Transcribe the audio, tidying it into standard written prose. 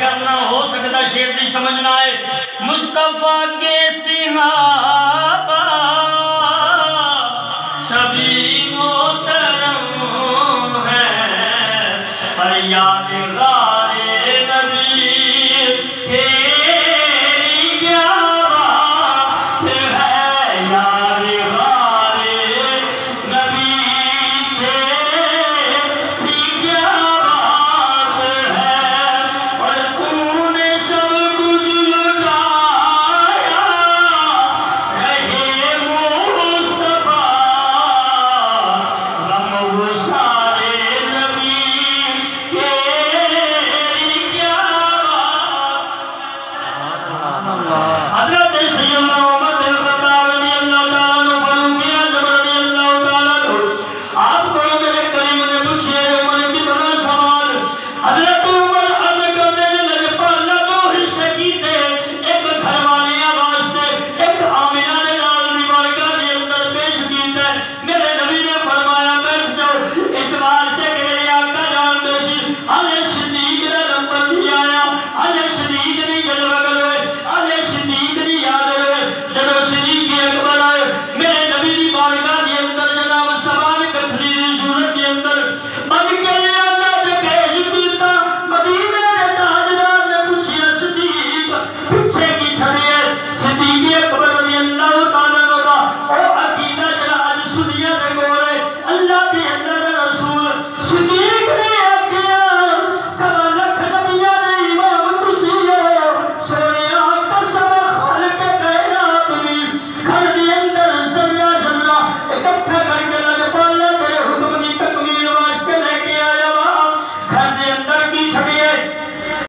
کرنا ہو سکتا شیر دی سمجھنا ہے مصطفیٰ کے صحابہ سبھی محترم ہیں پر یاد غار نبی تیری کیا بات ہے یاد غار نبی تیری کیا بات ہے میرے نبی نے فرمایا بیٹھ جاؤ اس بار